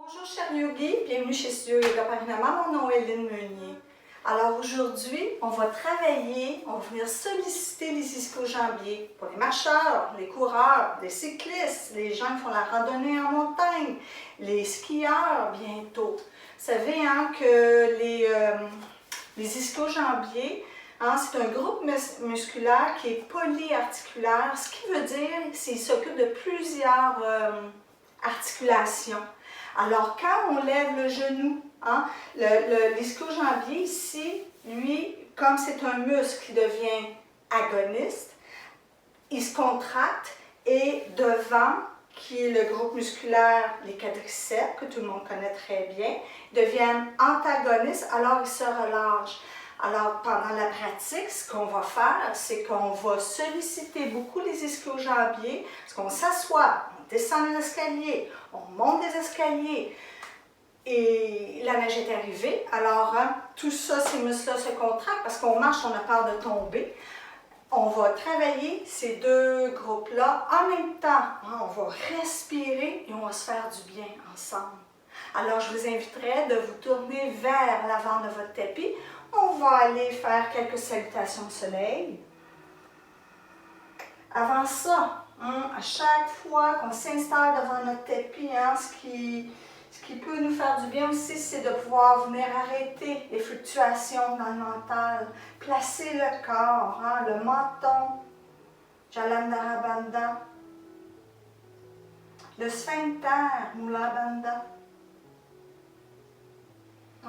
Bonjour chers yogis, bienvenue chez Studio Yoga Parinama, mon nom est Lynne Meunier. Alors aujourd'hui, on va travailler, on va venir solliciter les ischio-jambiers pour les marcheurs, les coureurs, les cyclistes, les gens qui font la randonnée en montagne, les skieurs bientôt. Vous savez que les ischio-jambiers, c'est un groupe musculaire qui est polyarticulaire, ce qui veut dire qu'il s'occupe de plusieurs articulations. Alors, quand on lève le genou, l'ischio-jambier ici, lui, comme c'est un muscle qui devient agoniste, il se contracte et devant, qui est le groupe musculaire, les quadriceps, que tout le monde connaît très bien, deviennent antagonistes, alors il se relâche. Alors, pendant la pratique, ce qu'on va faire, c'est qu'on va solliciter beaucoup les ischio-jambiers, parce qu'on s'assoit, on descend les escaliers, on monte les escaliers, et la neige est arrivée. Alors, tout ça, ces muscles-là se contractent, parce qu'on marche, on a peur de tomber. On va travailler ces deux groupes-là en même temps. On va respirer et on va se faire du bien ensemble. Alors, je vous inviterai de vous tourner vers l'avant de votre tapis. On va aller faire quelques salutations au soleil. Avant ça, à chaque fois qu'on s'installe devant notre tapis, ce qui peut nous faire du bien aussi, c'est de pouvoir venir arrêter les fluctuations dans le mental, placer le corps, le menton, Jalandhara Bandha, le sphincter, Mula Bandha.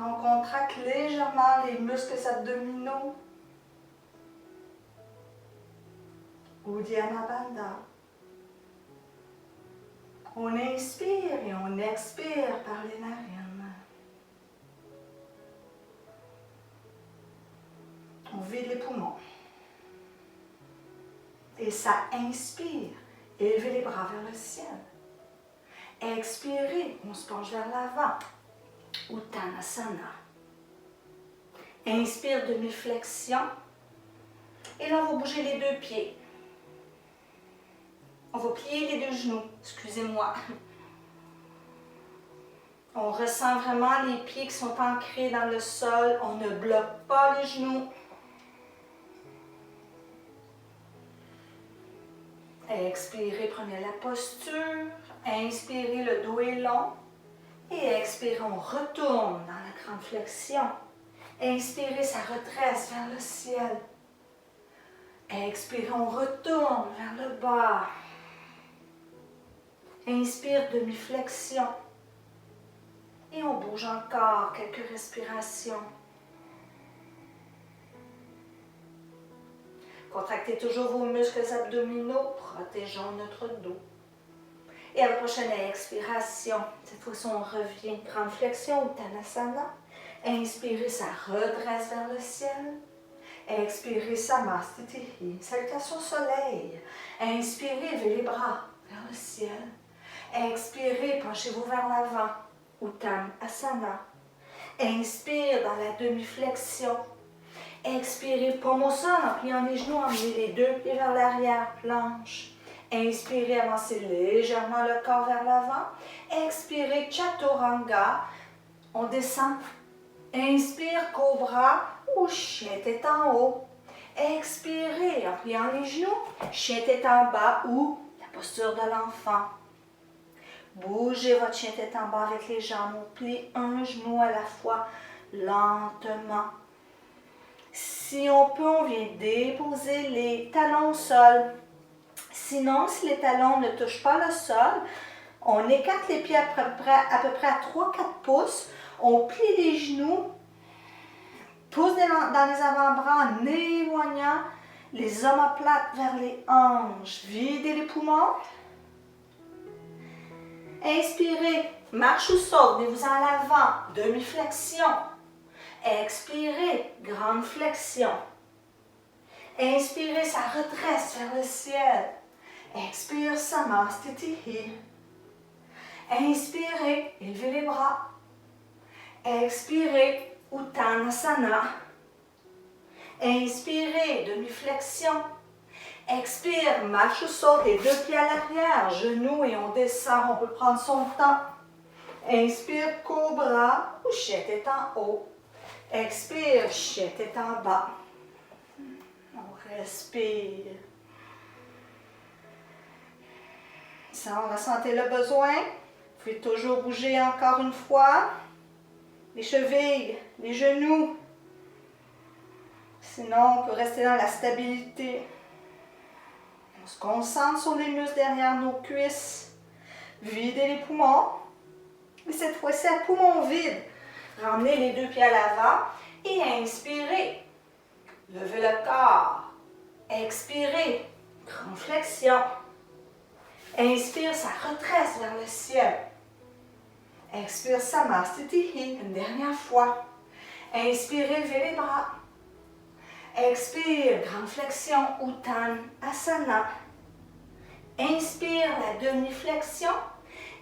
On contracte légèrement les muscles abdominaux, Uddiyana Bandha. On inspire et on expire par les narines. On vide les poumons. Et ça inspire, élevez les bras vers le ciel. Expirez, on se penche vers l'avant. Uttanasana. Inspire, demi-flexion. Et là, on va bouger les deux pieds. On va plier les deux genoux, excusez-moi. On ressent vraiment les pieds qui sont ancrés dans le sol. On ne bloque pas les genoux. Expirez, prenez la posture. Inspirez, le dos est long. Et expirez, on retourne dans la grande flexion. Inspirez, ça redresse vers le ciel. Expirez, on retourne vers le bas. Inspire, demi-flexion. Et on bouge encore quelques respirations. Contractez toujours vos muscles abdominaux, protégeons notre dos. Et à la prochaine expiration, cette fois-ci on revient, grande flexion, Uttanasana. Inspirez, ça redresse vers le ciel. Expirez, Samastitihi, salutation soleil. Inspirez, levez les bras vers le ciel. Expirez, penchez-vous vers l'avant, Uttanasana. Inspire dans la demi-flexion. Expirez, paume au sol en pliant les genoux, emmenez les deux pieds vers l'arrière, planche. Inspirez, avancez légèrement le corps vers l'avant. Expirez, Chaturanga. On descend. Inspire, Cobra ou chien tête en haut. Expirez, en pliant les genoux, chien tête en bas ou la posture de l'enfant. Bougez votre chien tête en bas avec les jambes. On plie un genou à la fois, lentement. Si on peut, on vient déposer les talons au sol. Sinon, si les talons ne touchent pas le sol, on écarte les pieds à peu près à 3-4 pouces. On plie les genoux, pousse dans les avant-bras en éloignant les omoplates vers les hanches. Videz les poumons. Inspirez, marche ou saute, venez-vous en l'avant, demi-flexion. Expirez, grande flexion. Inspirez, ça redresse vers le ciel. Expire, Samastitihi. Inspirez, élevez les bras. Expirez, Uttanasana. Inspirez, demi-flexion. Expire, marche ou saute, les deux pieds à l'arrière, genoux et on descend, on peut prendre son temps. Inspire, cobra ou chien tête en haut. Expire, chien tête en bas. On respire. Si on ressentait le besoin, vous pouvez toujours bouger encore une fois. Les chevilles, les genoux. Sinon, on peut rester dans la stabilité. On se concentre sur les muscles derrière nos cuisses. Videz les poumons. Et cette fois-ci, à poumon vide, ramenez les deux pieds à l'avant et inspirez. Levez le corps. Expirez. Grande flexion. Inspire, ça retrace vers le ciel. Expire, Samastitihi, une dernière fois. Inspirez, levez les bras. Expire, grande flexion, Uttanasana. Inspire, la demi-flexion.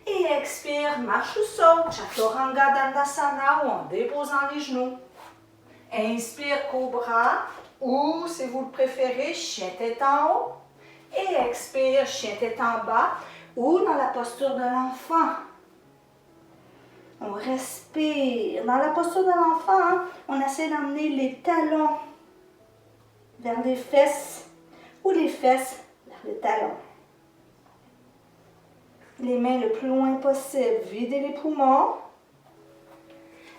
Et expire, marche ou saute, Chaturanga Dandasana ou en déposant les genoux. Inspire, cobra ou, si vous le préférez, chien tête en haut. Et expire, chien tête en bas ou dans la posture de l'enfant. On respire. Dans la posture de l'enfant, on essaie d'emmener les talons vers les fesses ou les fesses vers les talons. Les mains le plus loin possible. Videz les poumons.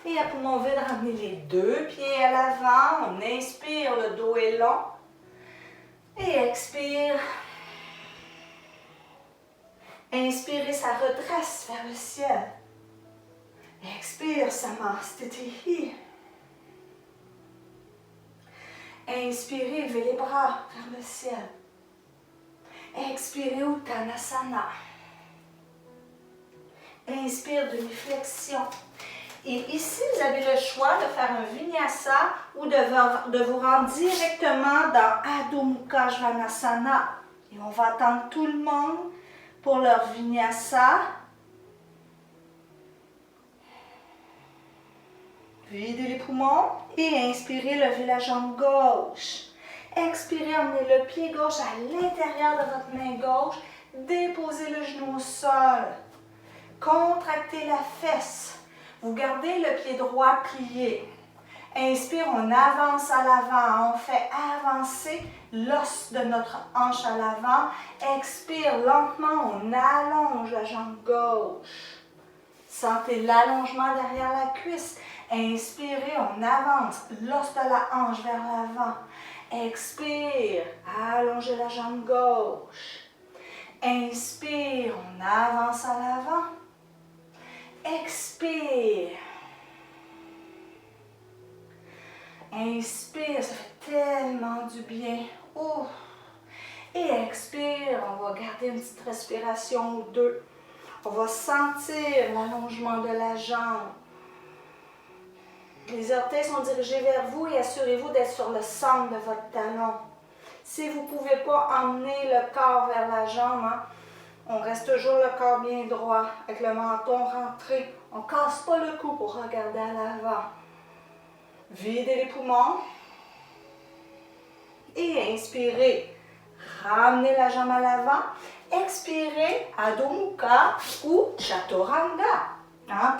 Et à poumon vide, ramenez les deux pieds à l'avant. On inspire, le dos est long. Et expire. Inspirez, ça redresse vers le ciel. Expire, Samastitihi. Inspirez, levez les bras vers le ciel. Expirez, Uttanasana. Inspire, demi-flexion. Et ici, vous avez le choix de faire un vinyasa ou de vous rendre directement dans Adho Mukha Svanasana. Et on va attendre tout le monde pour leur vinyasa. Videz les poumons et inspirez, levez la jambe gauche. Expirez, emmenez le pied gauche à l'intérieur de votre main gauche. Déposez le genou au sol. Contractez la fesse. Vous gardez le pied droit plié. Inspire, on avance à l'avant. On fait avancer l'os de notre hanche à l'avant. Expire, lentement, on allonge la jambe gauche. Sentez l'allongement derrière la cuisse. Inspirez, on avance l'os de la hanche vers l'avant. Expire, allongez la jambe gauche. Inspire, on avance à l'avant. Expire. Inspire, ça fait tellement du bien. Ouf. Et expire, on va garder une petite respiration ou deux. On va sentir l'allongement de la jambe. Les orteils sont dirigés vers vous et assurez-vous d'être sur le centre de votre talon. Si vous ne pouvez pas emmener le corps vers la jambe, on reste toujours le corps bien droit, avec le menton rentré. On ne casse pas le cou pour regarder à l'avant. Videz les poumons. Et inspirez. Ramenez la jambe à l'avant. Expirez, Adho Mukha ou Chaturanga.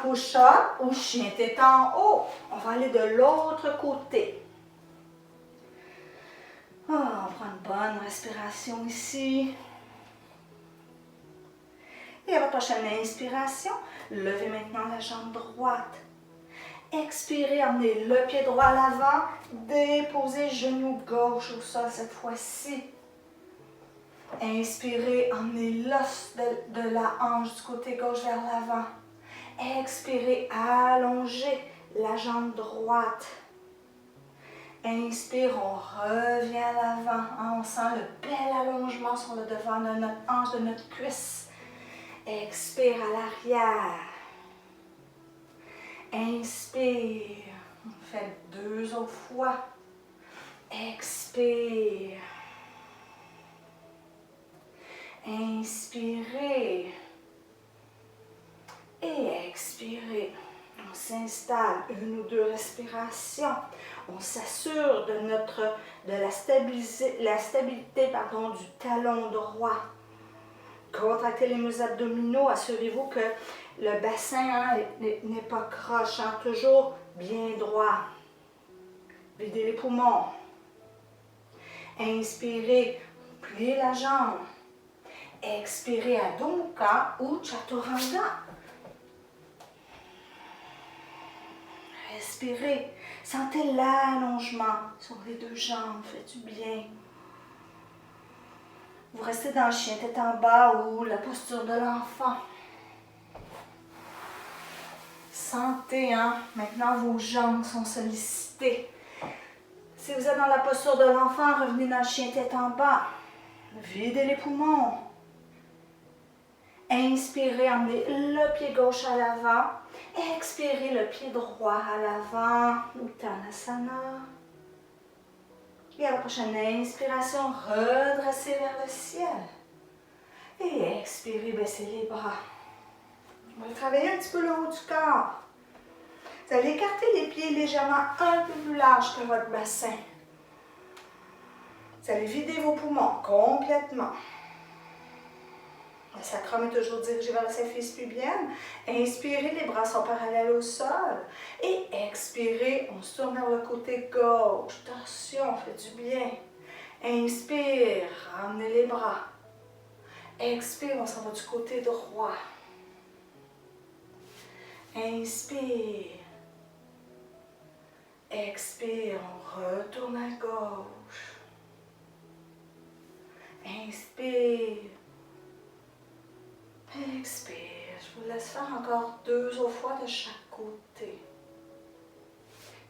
Push-up ou chien tête en haut. On va aller de l'autre côté. On prend une bonne respiration ici. Et à votre prochaine inspiration, levez maintenant la jambe droite. Expirez, emmenez le pied droit à l'avant. Déposez le genou gauche au sol cette fois-ci. Inspirez, emmenez l'os de la hanche du côté gauche vers l'avant. Expirez, allongez la jambe droite. Inspire, on revient à l'avant. On sent le bel allongement sur le devant de notre hanche, de notre cuisse. Expire à l'arrière. Inspire. On fait 2 autres fois. Expire. Inspirez. Et expirez. On s'installe 1 ou 2 respirations. On s'assure de la stabilité du talon droit. Contractez les muscles abdominaux. Assurez-vous que le bassin n'est pas croche, toujours bien droit. Videz les poumons. Inspirez, pliez la jambe. Expirez, Adho Mukha ou Chaturanga. Respirez. Sentez l'allongement sur les deux jambes. Faites du bien. Vous restez dans le chien tête en bas ou la posture de l'enfant. Sentez, maintenant vos jambes sont sollicitées. Si vous êtes dans la posture de l'enfant, revenez dans le chien tête en bas. Videz les poumons. Inspirez, emmenez le pied gauche à l'avant. Expirez le pied droit à l'avant. Uttanasana. Et à la prochaine inspiration, redressez vers le ciel. Et expirez, baissez les bras. On va travailler un petit peu le haut du corps. Vous allez écarter les pieds légèrement un peu plus large que votre bassin. Vous allez vider vos poumons complètement. Le sacrum est toujours dirigé vers la symphyse pubienne. Inspirez, les bras sont parallèles au sol. Et expirez, on se tourne vers le côté gauche. Torsion, fait du bien. Inspire, ramenez les bras. Expire, on s'en va du côté droit. Inspire. Expire, on retourne à gauche. Inspire. Expire. Je vous laisse faire encore 2 autres fois de chaque côté.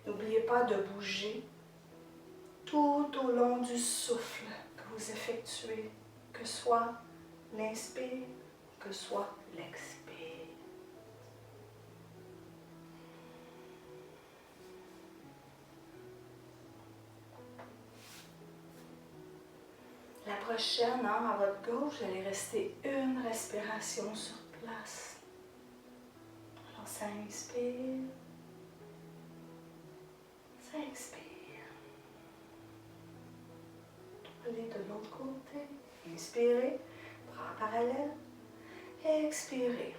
N'oubliez pas de bouger tout au long du souffle que vous effectuez, que soit l'inspire, que soit l'expire. La prochaine, à votre gauche, vous allez rester une respiration sur place. Alors, ça inspire, ça expire. Allez de l'autre côté. Inspirez, bras parallèles. Expirez.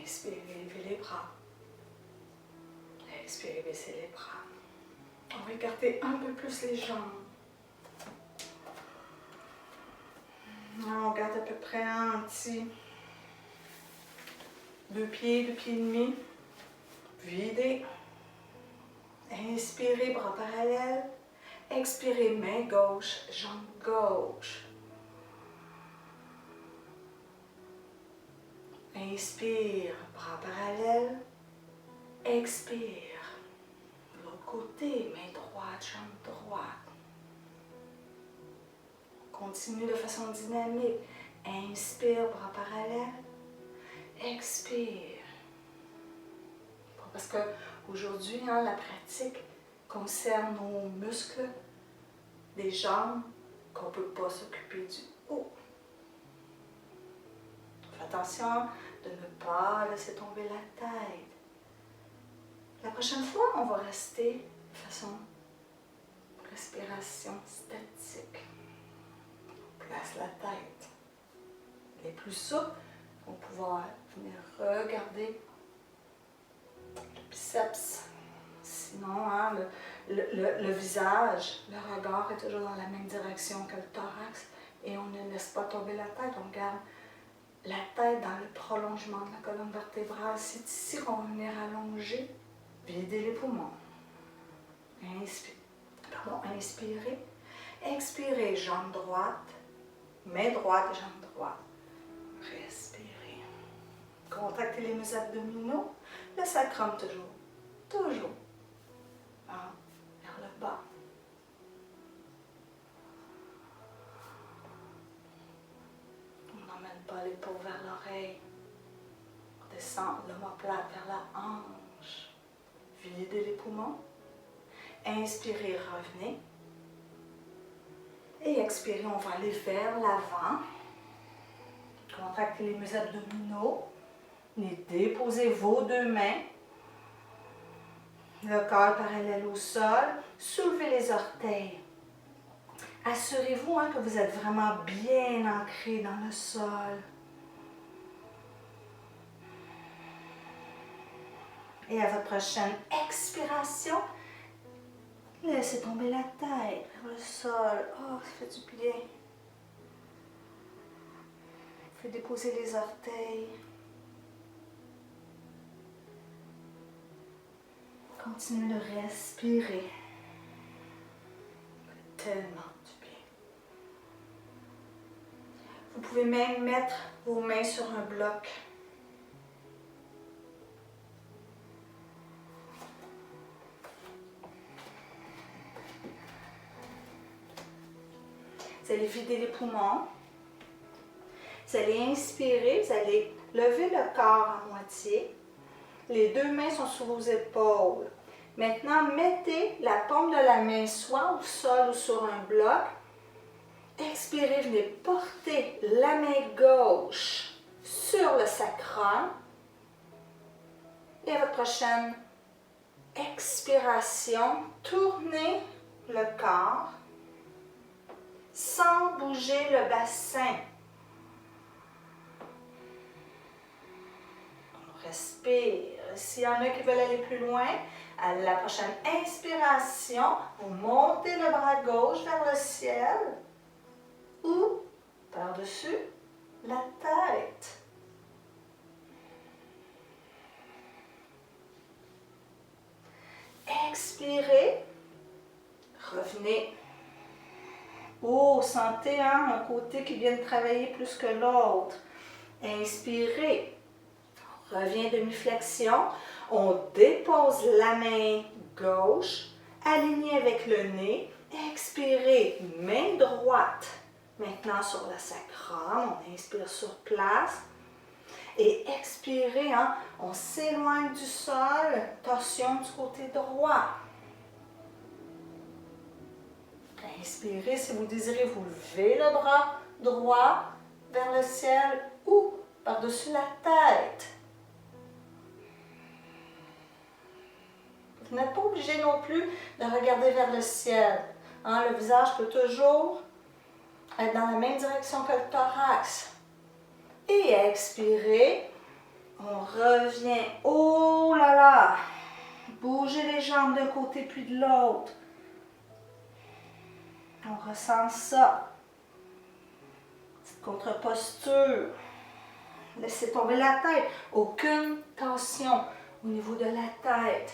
Inspirez, levez les bras. Expirez, baissez les bras. On va écarter un peu plus les jambes. On garde à peu près un petit 2 pieds, 2 pieds et demi. Videz. Inspirez, bras parallèles. Expirez, main gauche, jambe gauche. Inspire, bras parallèles. Expire. De l'autre côté, main droite, jambe droite. Continue de façon dynamique. Inspire, bras parallèles. Expire. Parce qu'aujourd'hui, la pratique concerne nos muscles des jambes qu'on ne peut pas s'occuper du haut. Faites attention de ne pas laisser tomber la tête. La prochaine fois, on va rester de façon respiration statique. On place la tête. Les plus souples vont pouvoir venir regarder le biceps. Sinon, le visage, le regard est toujours dans la même direction que le thorax et on ne laisse pas tomber la tête. On garde la tête dans le prolongement de la colonne vertébrale. C'est ici qu'on va venir allonger. Videz les poumons. Inspirez. Expirez, jambe droite. Main droite, jambe droite. Respirez. Contractez les muscles abdominaux. Le sacrum toujours. Toujours. Vers le bas. On n'emmène pas l'épaule vers l'oreille. On descend l'omoplate vers la hanche. Videz les poumons. Inspirez, revenez. Et expirez, on va aller vers l'avant. Contractez les muscles abdominaux. Venez déposer vos deux mains. Le corps parallèle au sol. Soulevez les orteils. Assurez-vous que vous êtes vraiment bien ancré dans le sol. Et à votre prochaine expiration, laissez tomber la tête vers le sol. Oh, ça fait du bien. Vous pouvez déposer les orteils. Continuez de respirer. Tellement du bien. Vous pouvez même mettre vos mains sur un bloc. Vous allez vider les poumons. Vous allez inspirer, vous allez lever le corps à moitié. Les deux mains sont sur vos épaules. Maintenant, mettez la paume de la main soit au sol ou sur un bloc. Expirez, venez porter la main gauche sur le sacrum. Et à votre prochaine expiration, tournez le corps sans bouger le bassin. On respire. S'il y en a qui veulent aller plus loin, à la prochaine inspiration, vous montez le bras gauche vers le ciel ou par-dessus la tête. Expirez, revenez. Oh, sentez un côté qui vient de travailler plus que l'autre. Inspirez, on revient demi-flexion. On dépose la main gauche, alignée avec le nez. Expirez, main droite. Maintenant sur le sacrum, on inspire sur place. Et expirez, on s'éloigne du sol, torsion du côté droit. Inspirez, si vous désirez, vous levez le bras droit vers le ciel ou par-dessus la tête. Vous n'êtes pas obligé non plus de regarder vers le ciel. Le visage peut toujours être dans la même direction que le thorax. Et expirez, on revient. Oh là là! Bougez les jambes d'un côté puis de l'autre. On ressent ça. Petite contre-posture. Laissez tomber la tête. Aucune tension au niveau de la tête.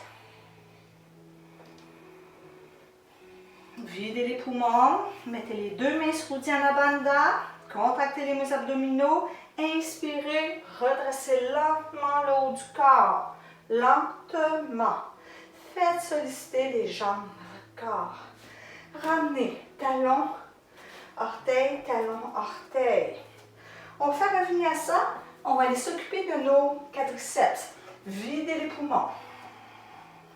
Videz les poumons. Mettez les deux mains sur Uddiyana Bandha. Contractez les muscles abdominaux. Inspirez. Redressez lentement le haut du corps. Lentement. Faites solliciter les jambes de votre corps. Ramenez talon, orteil, talon, orteil. On va faire un vinyasa. On va aller s'occuper de nos quadriceps. Videz les poumons.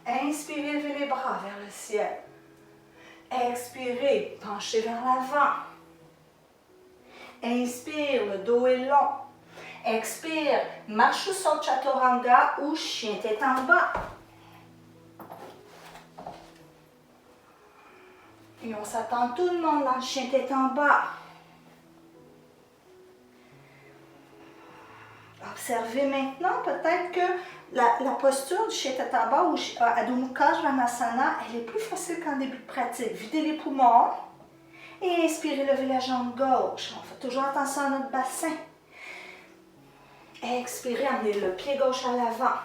Inspirez, levez les bras vers le ciel. Expirez, penchez vers l'avant. Inspire, le dos est long. Expire, Marshusha Chaturanga ou chien tête en bas. Et on s'attend tout le monde dans le chien tête en bas. Observez maintenant peut-être que la posture du chien tête en bas ou Adho Mukha Svanasana, elle est plus facile qu'en début de pratique. Videz les poumons et inspirez, levez la jambe gauche. On fait toujours attention à notre bassin. Expirez, amenez le pied gauche à l'avant.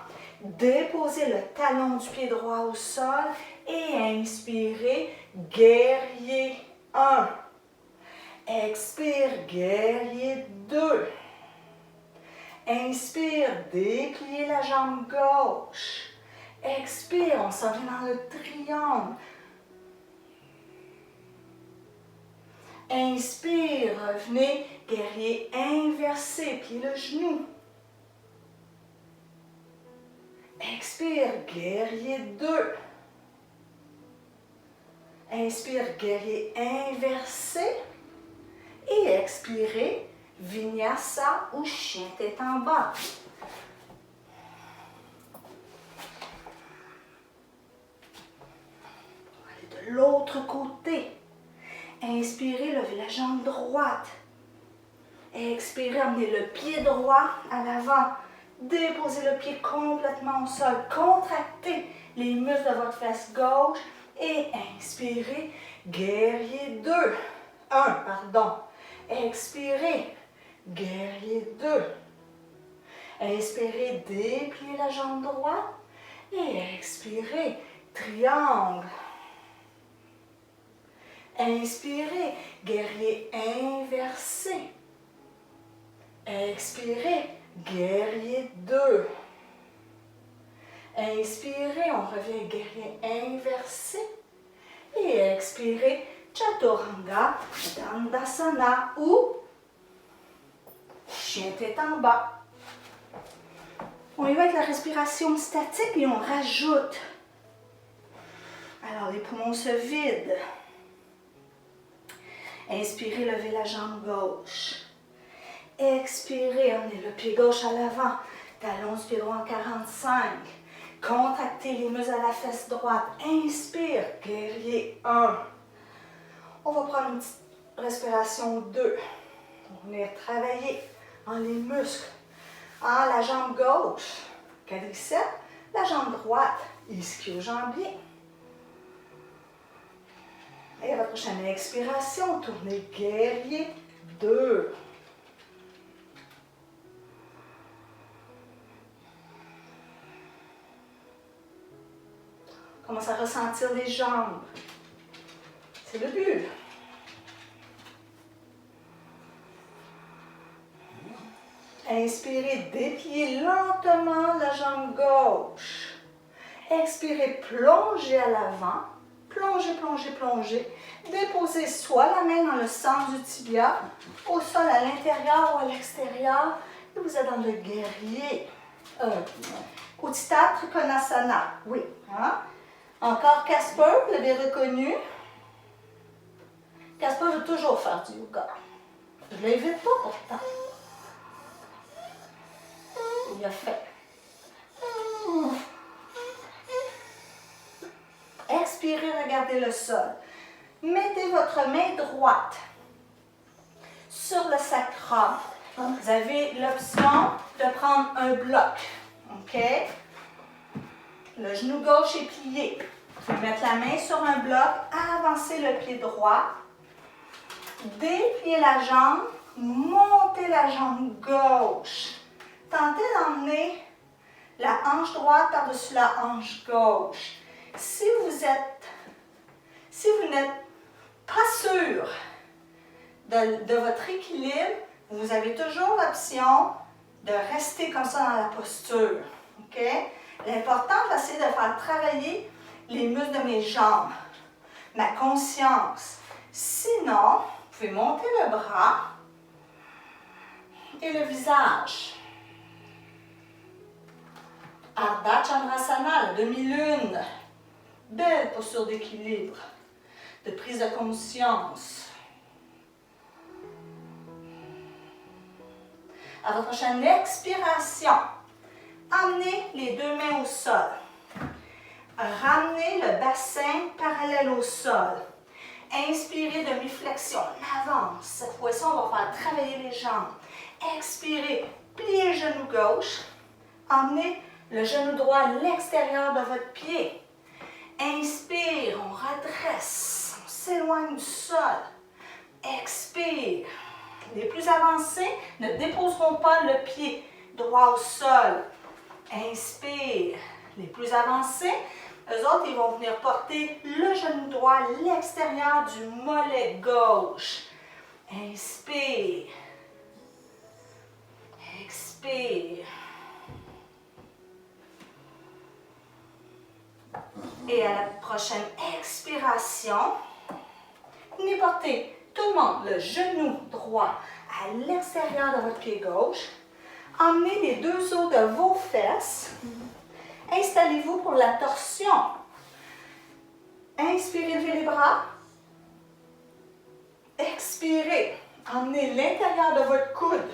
Déposez le talon du pied droit au sol et inspirez, guerrier 1. Expire, guerrier 2. Inspire, dépliez la jambe gauche. Expire, on s'en vient dans le triangle. Inspire, revenez, guerrier inversé, pliez le genou. Expire, guerrier 2. Inspire, guerrier inversé. Et expirez, vinyasa ou chien tête en bas. l'autre côté. Inspirez, levez la jambe droite. Expirez, emmenez le pied droit à l'avant. Déposez le pied complètement au sol. Contractez les muscles de votre fesse gauche. Et inspirez, guerrier 2. 1, pardon. Expirez, guerrier 2. Inspirez, dépliez la jambe droite. Et expirez, triangle. Inspirez, guerrier inversé. Expirez, guerrier 2. Inspirez, on revient guerrier inversé. Et expirez, Chaturanga Dandasana ou chien tête en bas. On y va avec la respiration statique et on rajoute. Alors, les poumons se vident. Inspirez, levez la jambe gauche. Expirez, emmenez le pied gauche à l'avant. Talon du pied droit en 45. Contractez les muscles à la fesse droite. Inspire, guerrier 1. On va prendre une petite respiration 2. On va venir travailler les muscles. La jambe gauche, quadriceps. La jambe droite, ischio-jambier. Et à votre prochaine expiration, tournez guerrier 2. Commence à ressentir les jambes. C'est le but. Inspirez, dépliez lentement la jambe gauche. Expirez, plongez à l'avant. Plongez, plongez, plongez. Déposez soit la main dans le centre du tibia, au sol à l'intérieur ou à l'extérieur. Et vous êtes dans le guerrier. Utthita Trikonasana. Oui. Hein? Encore Casper, vous l'avez reconnu. Casper veut toujours faire du yoga. Je ne l'invite pas pourtant. Il a fait. Expirez, regardez le sol. Mettez votre main droite sur le sacrum. Vous avez l'option de prendre un bloc. OK? Le genou gauche est plié. Vous pouvez mettre la main sur un bloc, avancer le pied droit, déplier la jambe, monter la jambe gauche. Tentez d'emmener la hanche droite par-dessus la hanche gauche. Si vous n'êtes pas sûr de votre équilibre, vous avez toujours l'option de rester comme ça dans la posture. OK? L'important, c'est de faire travailler les muscles de mes jambes, ma conscience. Sinon, vous pouvez monter le bras et le visage. Ardha Chandrasana, la demi-lune. Belle posture d'équilibre, de prise de conscience. À votre prochaine expiration, emmenez les deux mains au sol. Ramenez le bassin parallèle au sol. Inspirez, demi-flexion, on avance. Cette fois-ci, on va faire travailler les jambes. Expirez, pliez le genou gauche. Emmenez le genou droit à l'extérieur de votre pied. Inspire, on redresse, on s'éloigne du sol. Expire. Les plus avancés ne déposeront pas le pied droit au sol. Inspire. Les plus avancés, eux autres, ils vont venir porter le genou droit à l'extérieur du mollet gauche. Inspire. Expire. Et à la prochaine expiration, venez porter tout le monde le genou droit à l'extérieur de votre pied gauche. Emmenez les deux os de vos fesses. Installez-vous pour la torsion. Inspirez, levez les bras. Expirez. Emmenez l'intérieur de votre coude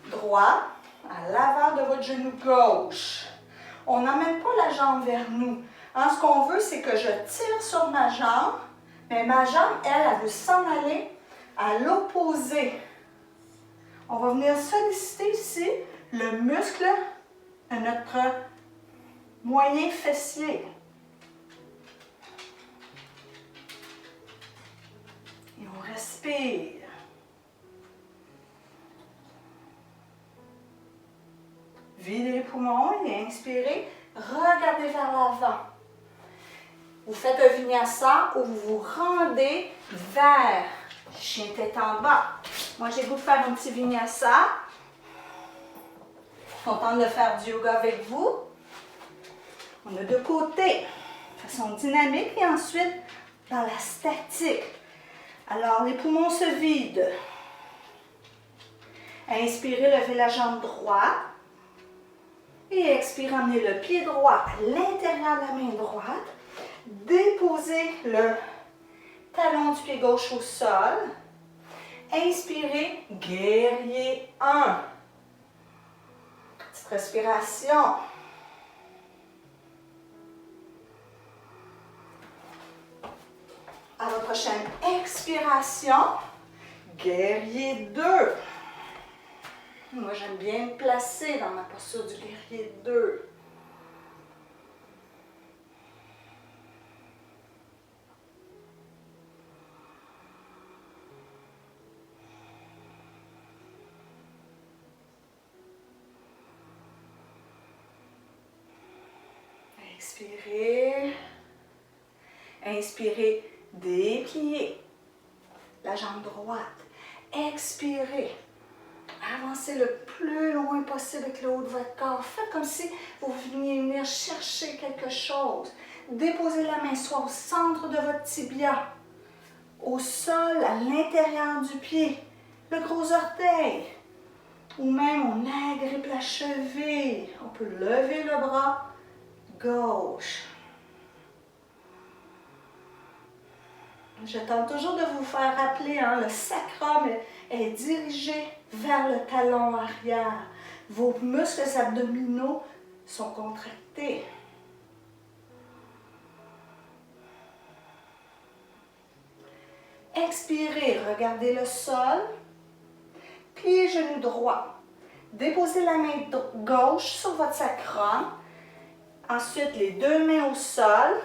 droit à l'avant de votre genou gauche. On n'emmène pas la jambe vers nous. Hein, ce qu'on veut, c'est que je tire sur ma jambe, mais ma jambe, elle veut s'en aller à l'opposé. On va venir solliciter ici le muscle de notre moyen fessier. Et on respire. Videz les poumons et inspirez. Regardez vers l'avant. Vous faites un vinyasa ou vous vous rendez vers chien tête en bas. Moi, j'ai le goût de faire un petit vinyasa. Contente de faire du yoga avec vous. On a deux côtés, façon dynamique et ensuite dans la statique. Alors, les poumons se vident. Inspirez, levez la jambe droite. Et expirez, emmenez le pied droit à l'intérieur de la main droite. Déposez le talon du pied gauche au sol. Inspirez, guerrier 1. Petite respiration. À votre prochaine expiration, guerrier 2. Moi, j'aime bien me placer dans ma posture du guerrier 2. Expirez. Inspirez, dépliez la jambe droite. Expirez. Avancez le plus loin possible avec le haut de votre corps. Faites comme si vous veniez venir chercher quelque chose. Déposez la main soit au centre de votre tibia, au sol, à l'intérieur du pied, le gros orteil. Ou même on agrippe la cheville. On peut lever le bras gauche. Je tente toujours de vous faire rappeler, hein, le sacrum est dirigé vers le talon arrière. Vos muscles abdominaux sont contractés. Expirez, regardez le sol. Pliez genou droit. Déposez la main gauche sur votre sacrum. Ensuite, les deux mains au sol.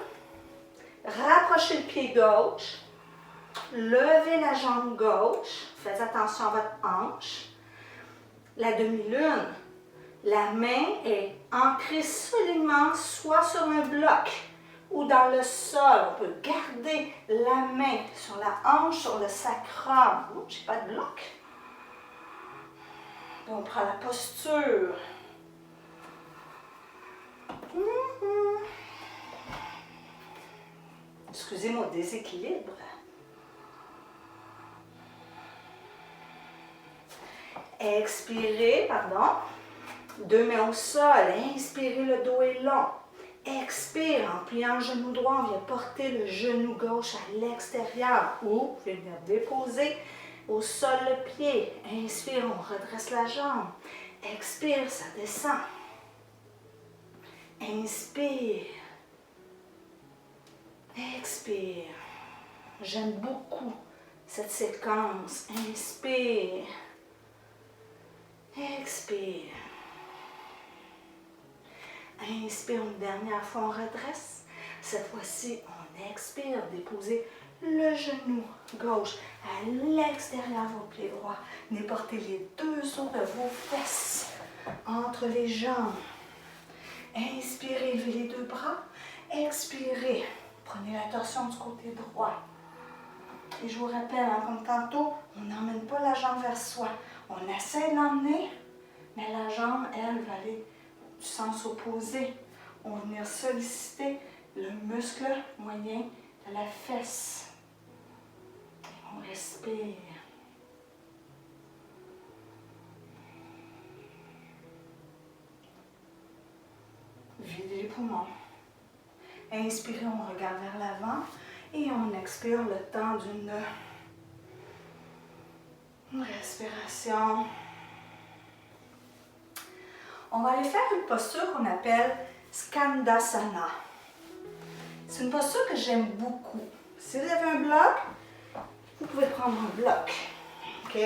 Rapprochez le pied gauche. Levez la jambe gauche. Faites attention à votre hanche. La demi-lune. La main est ancrée solidement soit sur un bloc ou dans le sol. On peut garder la main sur la hanche, sur le sacrum. Oh, j'ai pas de bloc. On prend la posture. Excusez mon déséquilibre. Expirez, pardon. Deux mains au sol. Inspirez, le dos est long. Expire, en pliant le genou droit, on vient porter le genou gauche à l'extérieur. Ou vous pouvez venir déposer au sol le pied. Inspire, on redresse la jambe. Expire, ça descend. Inspire. Expire. J'aime beaucoup cette séquence. Inspire. Expire. Inspire une dernière fois, on redresse. Cette fois-ci, on expire. Déposez le genou gauche à l'extérieur de vos pieds droits. Venez porter les deux os de vos fesses entre les jambes. Inspirez, levez les deux bras. Expirez. Prenez la torsion du côté droit. Et je vous rappelle, hein, comme tantôt, on n'emmène pas la jambe vers soi. On essaie de l'emmener, mais la jambe, elle, va aller du sens opposé. On va venir solliciter le muscle moyen de la fesse. Et on respire. Videz les poumons. Inspirez, on regarde vers l'avant et on expire le temps d'une respiration. On va aller faire une posture qu'on appelle Skandasana. C'est une posture que j'aime beaucoup. Si vous avez un bloc, vous pouvez prendre un bloc. OK?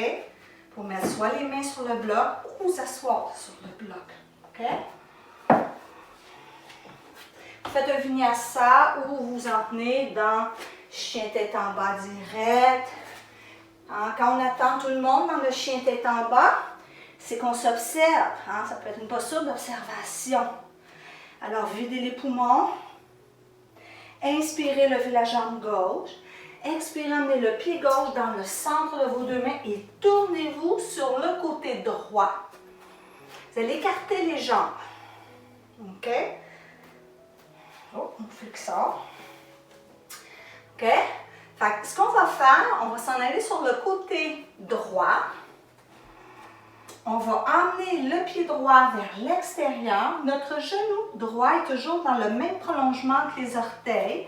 Pour mettre soit les mains sur le bloc ou vous asseoir sur le bloc. OK? Vous faites un vinyasa ou vous vous en tenez dans chien tête en bas direct. Hein, quand on attend tout le monde dans le chien tête en bas, c'est qu'on s'observe. Hein, ça peut être une posture d'observation. Alors, videz les poumons. Inspirez, levez la jambe gauche. Expirez, emmenez le pied gauche dans le centre de vos deux mains et tournez-vous sur le côté droit. Vous allez écarter les jambes. OK? Oh, on flexion. OK? Fait que ce qu'on va faire, on va s'en aller sur le côté droit. On va emmener le pied droit vers l'extérieur. Notre genou droit est toujours dans le même prolongement que les orteils.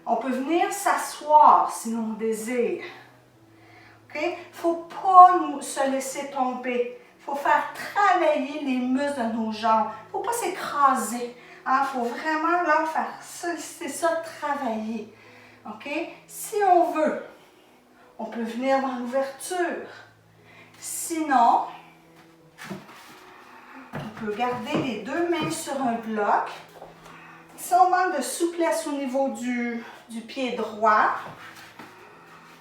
On peut venir s'asseoir si l'on désire. OK? Il ne faut pas se laisser tomber. Il faut faire travailler les muscles de nos jambes. Il ne faut pas s'écraser. Il faut vraiment là, faire ça, c'est ça, travailler. OK? Si on veut, on peut venir dans l'ouverture. Sinon, on peut garder les deux mains sur un bloc. Si on manque de souplesse au niveau du pied droit,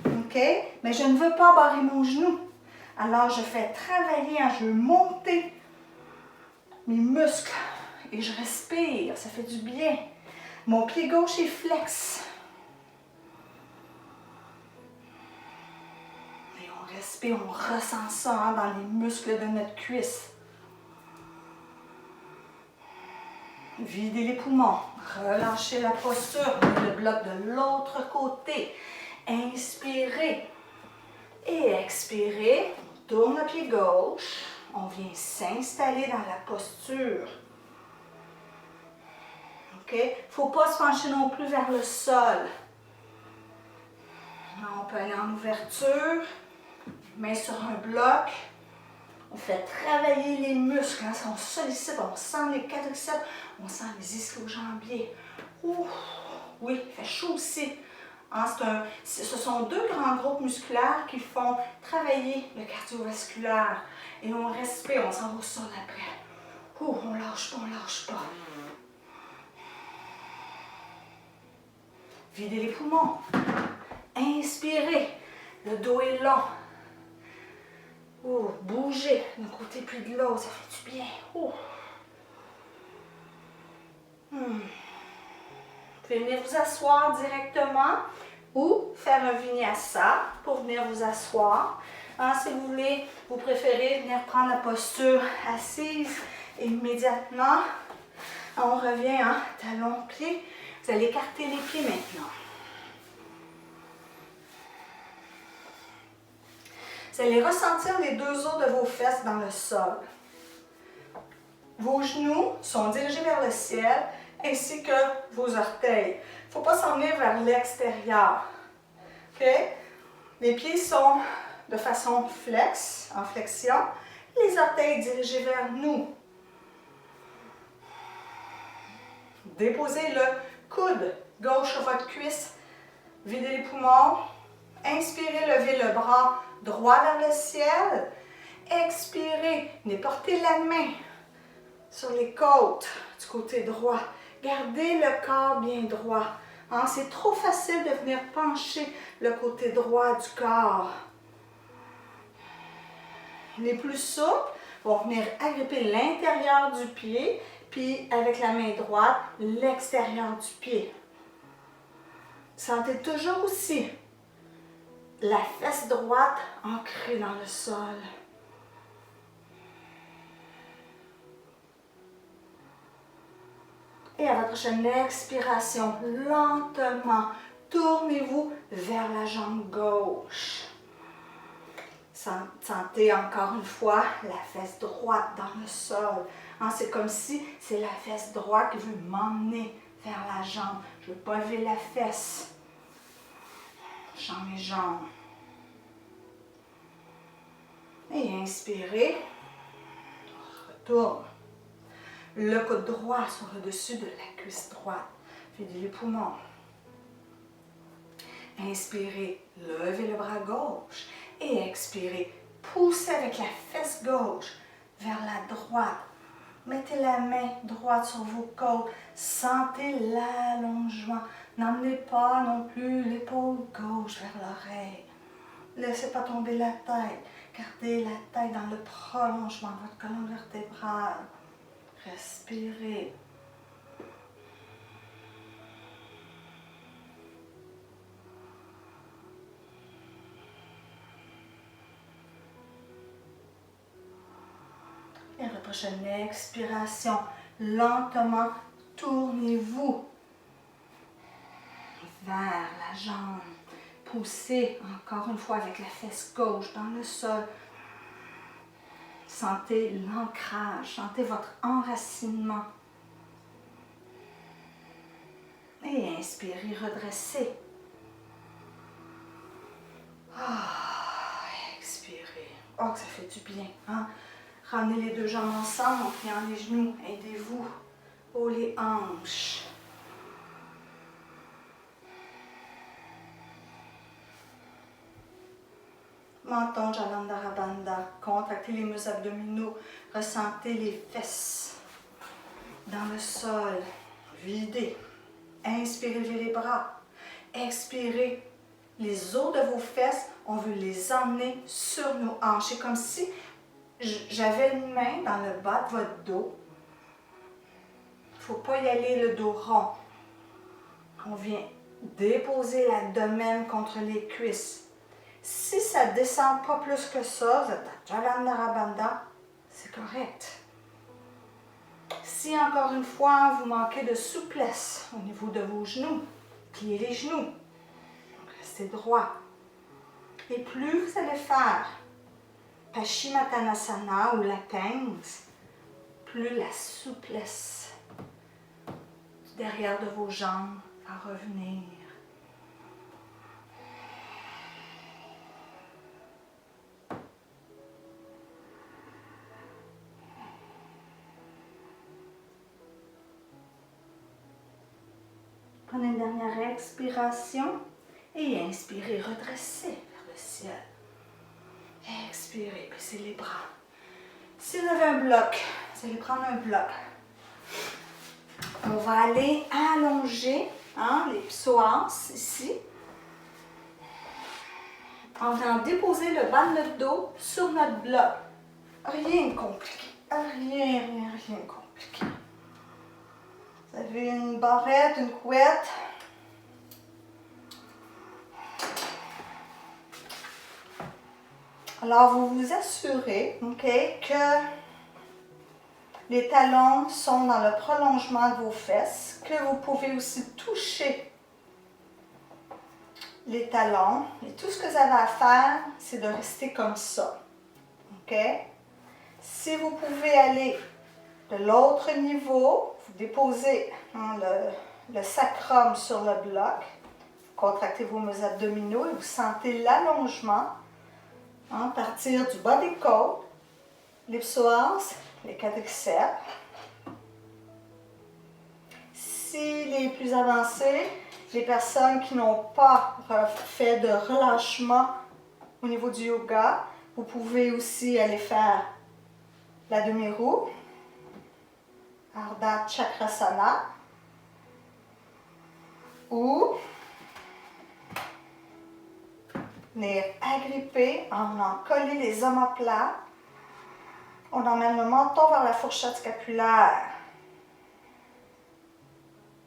OK? Mais je ne veux pas barrer mon genou. Alors, je fais travailler, je veux monter mes muscles et je respire. Ça fait du bien. Mon pied gauche est flex. Et on respire, on ressent ça dans les muscles de notre cuisse. Videz les poumons, relâchez la posture, le bloc de l'autre côté. Inspirez et expirez. On tourne le pied gauche. On vient s'installer dans la posture. OK? Il ne faut pas se pencher non plus vers le sol. On peut aller en ouverture, main sur un bloc. On fait travailler les muscles. Hein? On sollicite, on sent les quadriceps, on sent les ischio-jambiers. Ouh, oui, il fait chaud aussi. Hein? Ce sont deux grands groupes musculaires qui font travailler le cardiovasculaire. Et on respire, on s'en va au sol après. Ouh, on lâche pas, on lâche pas. Videz les poumons. Inspirez. Le dos est long. Oh, bougez d'un côté puis de l'autre, ça fait du bien. Oh. Vous pouvez venir vous asseoir directement ou faire un vinyasa pour venir vous asseoir. Hein, si vous voulez, vous préférez venir prendre la posture assise immédiatement. On revient en talon-pied. Vous allez écarter les pieds maintenant. Vous allez ressentir les deux os de vos fesses dans le sol. Vos genoux sont dirigés vers le ciel ainsi que vos orteils. Il ne faut pas s'emmener vers l'extérieur. OK? Les pieds sont de façon flex, en flexion. Les orteils dirigés vers nous. Déposez le coude gauche sur votre cuisse. Videz les poumons. Inspirez, levez le bras droit vers le ciel. Expirez, portez la main sur les côtes du côté droit. Gardez le corps bien droit. Hein, c'est trop facile de venir pencher le côté droit du corps. Les plus souples vont venir agripper l'intérieur du pied, puis avec la main droite, l'extérieur du pied. Sentez toujours aussi la fesse droite ancrée dans le sol. Et à votre prochaine expiration, lentement, tournez-vous vers la jambe gauche. Sentez encore une fois la fesse droite dans le sol. Hein, c'est comme si c'est la fesse droite qui veut m'emmener vers la jambe. Je ne veux pas lever la fesse. J'en mes jambes. Et inspirez. Retourne. Le coude droit sur le dessus de la cuisse droite. Videz les poumons. Inspirez, levez le bras gauche. Et expirez, poussez avec la fesse gauche vers la droite. Mettez la main droite sur vos côtes. Sentez l'allongement. N'emmenez pas non plus l'épaule gauche vers l'oreille. Laissez pas tomber la tête. Gardez la tête dans le prolongement de votre colonne vertébrale. Respirez. Et à la prochaine expiration, lentement, tournez-vous vers la jambe. Poussez encore une fois avec la fesse gauche dans le sol. Sentez l'ancrage, sentez votre enracinement. Et inspirez, redressez. Expirez. Oh, que ça fait du bien, hein? Ramenez les deux jambes ensemble en pliant les genoux. Aidez-vous. Oh, les hanches. Menton, Jalandhara Bandha. Contractez les muscles abdominaux. Ressentez les fesses dans le sol. Videz. Inspirez, levez les bras. Expirez. Les os de vos fesses, on veut les emmener sur nos hanches. C'est comme si j'avais une main dans le bas de votre dos. Il ne faut pas y aller le dos rond. On vient déposer l'abdomen contre les cuisses. Si ça ne descend pas plus que ça, vous êtes à Jalandhara Bandha, c'est correct. Si encore une fois, vous manquez de souplesse au niveau de vos genoux, pliez les genoux. Restez droit. Et plus vous allez faire Paschimottanasana ou la 15, plus la souplesse du derrière de vos jambes va revenir. Prenez une dernière expiration et inspirez, redressez vers le ciel. Expirez, baissez les bras. Si vous avez un bloc, vous allez prendre un bloc. On va aller allonger les psoas ici. On va déposer le bas de notre dos sur notre bloc. Rien de compliqué. Rien de compliqué. Vous avez une barrette, une couette. Alors, vous vous assurez, que les talons sont dans le prolongement de vos fesses, que vous pouvez aussi toucher les talons. Et tout ce que vous avez à faire, c'est de rester comme ça. Si vous pouvez aller de l'autre niveau, vous déposez le sacrum sur le bloc, vous contractez vos muscles abdominaux et vous sentez l'allongement. Partir du bas des côtes, les psoas, les quadriceps. S'il est plus avancé, les personnes qui n'ont pas fait de relâchement au niveau du yoga, vous pouvez aussi aller faire la demi-roue, Ardha Chakrasana, ou venir agripper, on en coller les omoplates. On emmène le menton vers la fourchette scapulaire.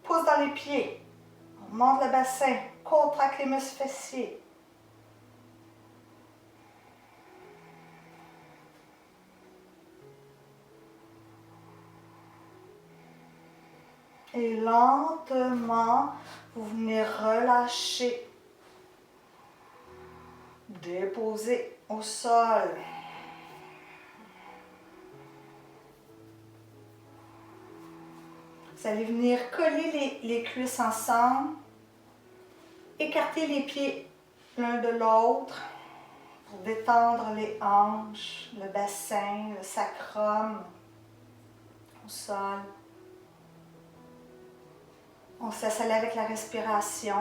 Pousse dans les pieds. On monte le bassin. Contracte les muscles fessiers. Et lentement, vous venez relâcher. Déposer au sol. Vous allez venir coller les cuisses ensemble. Écarter les pieds l'un de l'autre pour détendre les hanches, le bassin, le sacrum au sol. On se laisse aller avec la respiration.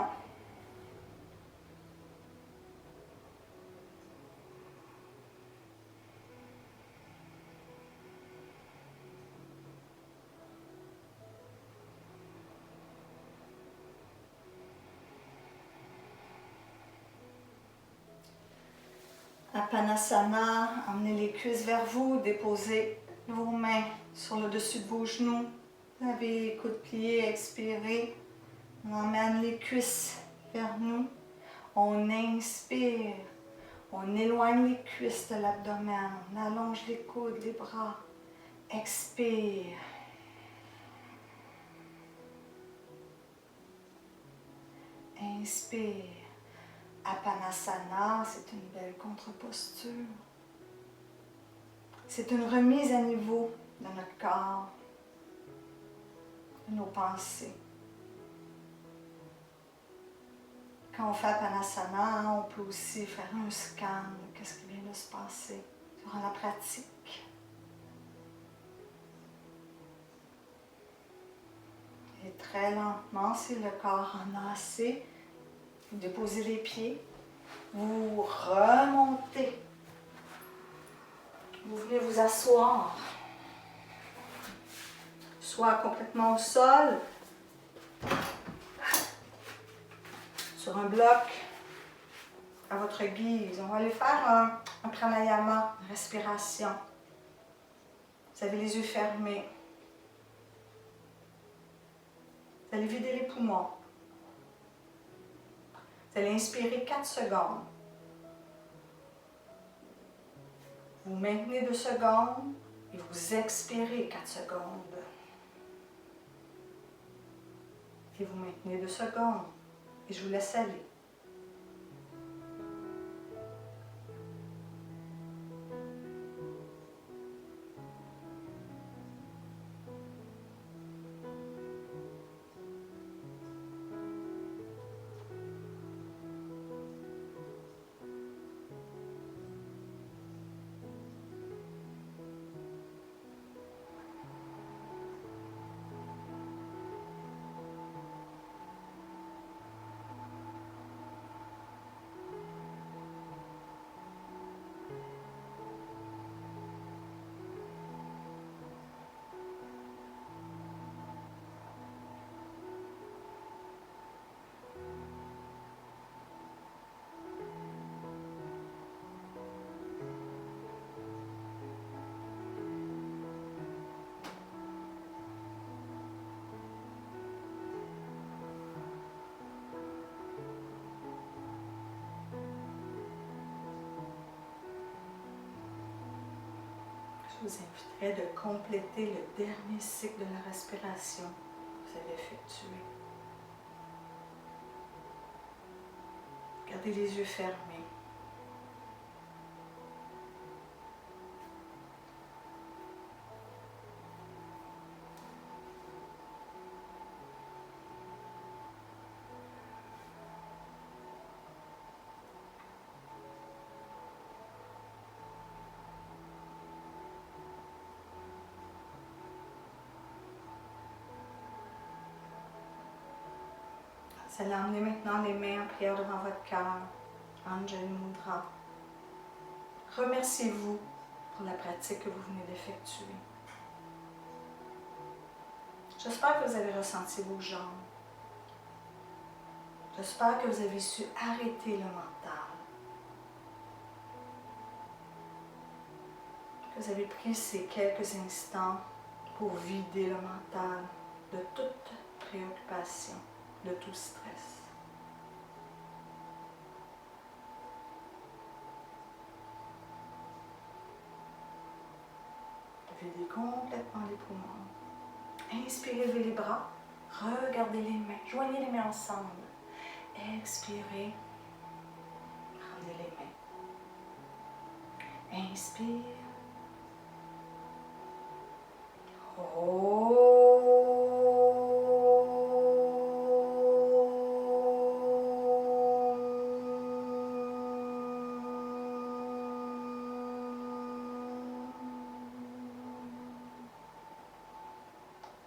Apanasana, emmenez les cuisses vers vous, déposez vos mains sur le dessus de vos genoux. Vous avez les coudes pliés, expirez. On emmène les cuisses vers nous. On inspire. On éloigne les cuisses de l'abdomen. On allonge les coudes, les bras. Expire. Inspire. Apanasana, c'est une belle contre-posture. C'est une remise à niveau de notre corps, de nos pensées. Quand on fait Apanasana, on peut aussi faire un scan de ce qui vient de se passer durant la pratique. Et très lentement, si le corps en a assez, vous déposez les pieds, vous remontez. Vous venez vous asseoir, soit complètement au sol, sur un bloc, à votre guise. On va aller faire un pranayama, une respiration. Vous avez les yeux fermés. Vous allez vider les poumons. Vous allez inspirer 4 secondes. Vous maintenez 2 secondes et vous expirez 4 secondes. Et vous maintenez 2 secondes et je vous laisse aller. Je vous inviterai de compléter le dernier cycle de la respiration que vous avez effectué. Gardez les yeux fermés. Vous allez emmener maintenant les mains en prière devant votre cœur. Anjali Mudra. Remerciez-vous pour la pratique que vous venez d'effectuer. J'espère que vous avez ressenti vos jambes. J'espère que vous avez su arrêter le mental. Que vous avez pris ces quelques instants pour vider le mental de toute préoccupation, de tout stress. Videz complètement les poumons. Inspirez, levez les bras. Regardez les mains. Joignez les mains ensemble. Expirez. Ramenez les mains. Inspire.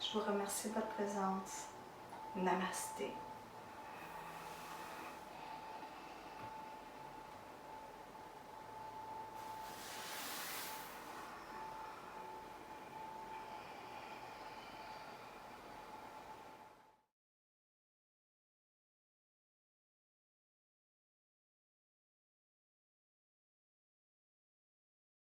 Je vous remercie de votre présence. Namasté.